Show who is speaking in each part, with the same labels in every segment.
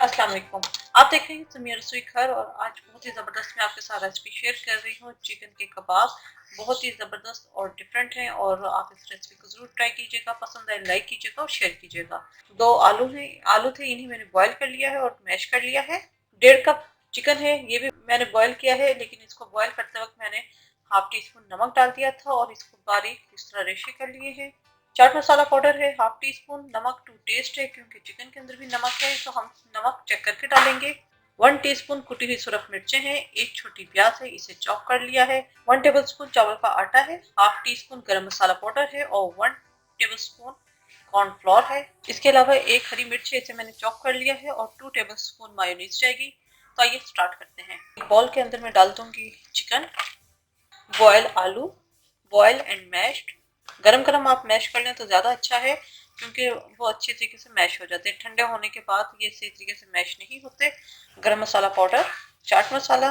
Speaker 1: अस्सलाम वालेकुम। आप देख रहे हैं समीर रसोई घर और आज बहुत ही ज़बरदस्त मैं आपके साथ रेसिपी शेयर कर रही हूँ। चिकन के कबाब बहुत ही ज़बरदस्त और डिफरेंट हैं और आप इस रेसिपी को ज़रूर ट्राई कीजिएगा। पसंद आए लाइक कीजिएगा और शेयर कीजिएगा। 2 आलू थे, इन्हें मैंने बॉयल कर लिया है और मैश कर लिया है। 1.5 कप चिकन है, ये भी मैंने बॉयल किया है, लेकिन इसको बॉयल करते वक्त मैंने हाफ टी स्पून नमक डाल दिया था और इसको बारीक इस तरह रेशे कर लिए हैं। चाट मसाला पाउडर है हाफ टी स्पून, नमक टू टेस्ट है क्योंकि चिकन के अंदर भी नमक है तो हम नमक चेक करके डालेंगे। 1 टीस्पून कुटी हुई सुरख मिर्चें हैं, एक छोटी प्याज है, इसे चॉप कर लिया है। 1 टेबलस्पून चावल का आटा है, हाफ टी स्पून गरम मसाला पाउडर है और 1 टेबलस्पून कॉर्नफ्लोर है। इसके अलावा एक हरी मिर्च है, इसे मैंने चॉप कर लिया है और 2 टेबलस्पून मायोनीज जाएगी। तो आइए स्टार्ट करते हैं। एक बाउल के अंदर मैं डाल दूंगी चिकन, बॉयल आलू, बॉयल एंड मैश्ड। गरम गरम आप मैश कर लें तो ज़्यादा अच्छा है क्योंकि वो अच्छे तरीके से मैश हो जाते हैं। ठंडे होने के बाद ये सही तरीके से मैश नहीं होते। गरम मसाला पाउडर, चाट मसाला,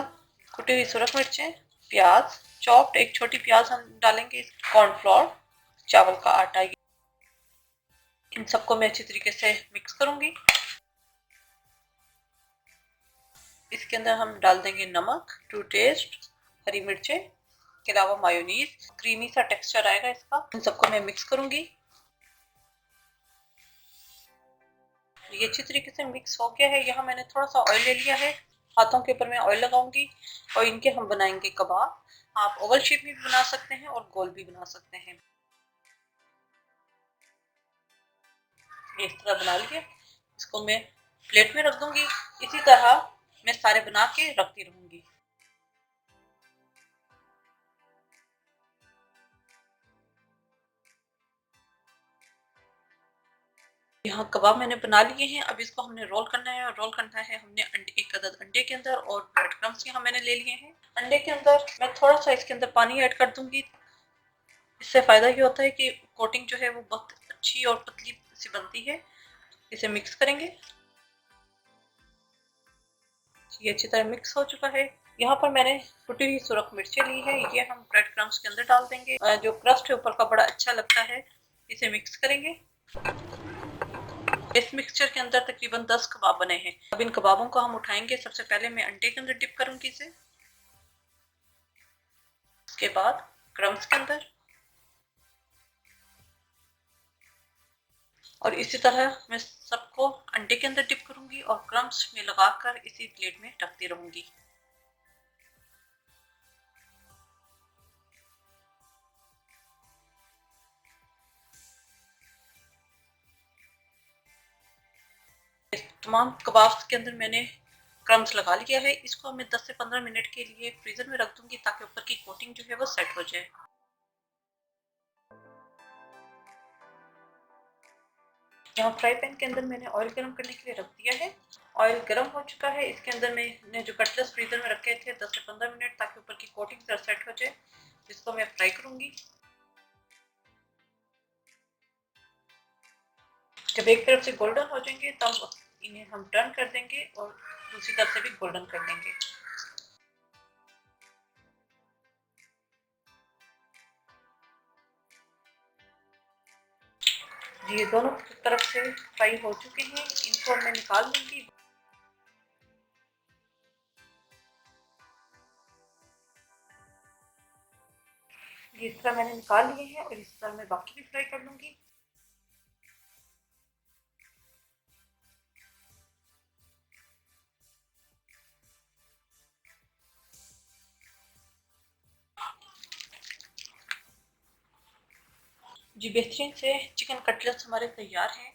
Speaker 1: कुटी हुई सुरख मिर्चें, प्याज चॉप्ड, एक छोटी प्याज हम डालेंगे, कॉर्नफ्लोर, चावल का आटा, इन सबको मैं अच्छी तरीके से मिक्स करूंगी। इसके अंदर हम डाल देंगे नमक टू टेस्ट, हरी मिर्चें, के अलावा मायोनीज, क्रीमी सा टेक्सचर आएगा इसका। इन सबको मैं मिक्स करूंगी। ये अच्छी तरीके से मिक्स हो गया है। यहाँ मैंने थोड़ा सा ऑयल ले लिया है, हाथों के ऊपर मैं ऑयल लगाऊंगी और इनके हम बनाएंगे कबाब। आप ओवल शेप में भी बना सकते हैं और गोल भी बना सकते हैं। ये इस तरह बना लिया, इसको मैं प्लेट में रख दूंगी। इसी तरह मैं सारे बना के रखती रहूंगी। यहाँ कबाब मैंने बना लिए हैं, अब इसको हमने रोल करना है। और रोल करना है हमने एक अदद अंडे के अंदर और ब्रेड क्रम्स यहाँ मैंने ले लिए हैं। अंडे के अंदर मैं थोड़ा सा इसके अंदर पानी ऐड कर दूंगी। इससे फायदा ये होता है कि कोटिंग जो है वो बहुत अच्छी और पतली सी बनती है। इसे मिक्स करेंगे। ये अच्छी तरह मिक्स हो चुका है। यहाँ पर मैंने कुटी हुई सुरख मिर्चें ली है, ये हम ब्रेड क्रम्स के अंदर डाल देंगे। जो क्रस्ट है ऊपर का बड़ा अच्छा लगता है। इसे मिक्स करेंगे। इस मिक्सचर के अंदर तकरीबन 10 कबाब बने हैं। अब इन कबाबों को हम उठाएंगे। सबसे पहले मैं अंडे के अंदर डिप करूंगी इसे, उसके बाद क्रम्स के अंदर, और इसी तरह मैं सबको अंडे के अंदर डिप करूंगी और क्रम्स में लगाकर इसी प्लेट में रखती रहूंगी। तमाम कबाब्स के अंदर मैंने क्रम्स लगा लिया है। इसको मैं 10 से 15 मिनट के लिए फ्रीजर में रख दूंगी ताकि ऊपर की कोटिंग जो है वो सेट हो जाए। यहाँ फ्राई पैन के अंदर मैंने ऑयल गर्म करने के लिए रख दिया है। ऑयल गर्म हो चुका है। इसके अंदर मैंने जो कटलेट्स फ्रीजर में रखे थे 10 से 15 मिनट ताकि ऊपर की कोटिंग जरा सेट हो जाए, इसको मैं फ्राई करूंगी। जब एक तरफ से गोल्डन हो जाएंगे तब इन्हें हम टर्न कर देंगे और दूसरी तरफ से भी गोल्डन कर देंगे। ये दोनों तरफ से फ्राई हो चुके हैं, इनको मैं निकाल लूंगी। ये इस तरह मैंने निकाल लिए हैं और इस तरह मैं बाकी भी फ्राई कर लूंगी। जी बेहतरीन से चिकन कटलेट्स हमारे तैयार हैं।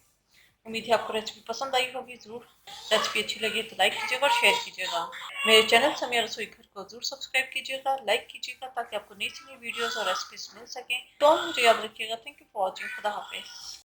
Speaker 1: उम्मीद है आपको रेसिपी पसंद आई होगी। ज़रूर रेसिपी अच्छी लगी तो लाइक कीजिएगा और शेयर कीजिएगा। मेरे चैनल समीर रसोई घर को जरूर सब्सक्राइब कीजिएगा, लाइक कीजिएगा ताकि आपको नई से नई वीडियोस और रेसिपीज मिल सकें। तो मुझे याद रखिएगा। Thank you for watching. खुदा हाफिज़।